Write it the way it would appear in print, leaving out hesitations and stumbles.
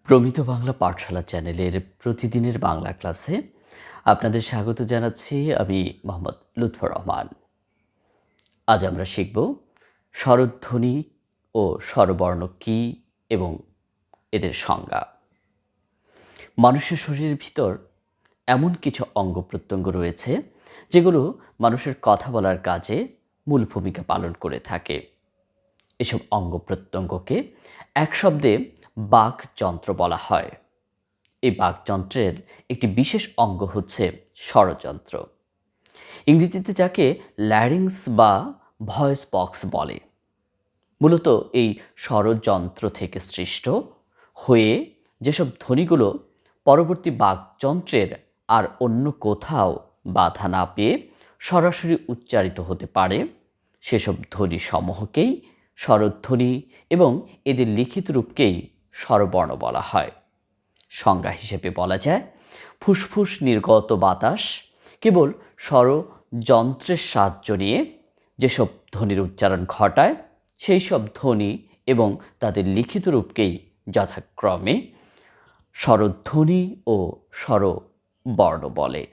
প্রমিত বাংলা পাঠশালা চ্যানেলের প্রতিদিনের বাংলা ক্লাসে আপনাদের স্বাগত জানাচ্ছি। আমি মোহাম্মদ লুৎফর রহমান। আজ আমরা শিখব স্বরধ্বনি ও স্বরবর্ণ কী এবং এদের সংজ্ঞা। মানুষের শরীরের ভিতর এমন কিছু অঙ্গ প্রত্যঙ্গ রয়েছে যেগুলো মানুষের কথা বলার কাজে মূল ভূমিকা পালন করে থাকে। এসব অঙ্গ প্রত্যঙ্গকে এক শব্দে বাকযন্ত্র বলা হয়। এই বাকযন্ত্রের একটি বিশেষ অঙ্গ হচ্ছে স্বরযন্ত্র, ইংরেজিতে যাকে ল্যারিংস বা ভয়েস বক্স বলে। মূলত এই স্বরযন্ত্র থেকে সৃষ্ট হয়ে যেসব ধ্বনিগুলো পরবর্তী বাকযন্ত্রের আর অন্য কোথাও বাধা না পেয়ে সরাসরি উচ্চারিত হতে পারে, সেসব ধ্বনি সমূহকেই স্বরধ্বনি এবং এদের লিখিত রূপকেই স্বরবর্ণ বলা হয়। সংজ্ঞা হিসেবে বলা যায়, ফুসফুস নির্গত বাতাস কেবল স্বরযন্ত্রের সাহায্য নিয়ে যেসব ধ্বনির উচ্চারণ ঘটায়, সেই সব ধ্বনি এবং তাদের লিখিত রূপকেই যথাক্রমে স্বরধ্বনি ও স্বরবর্ণ বলে।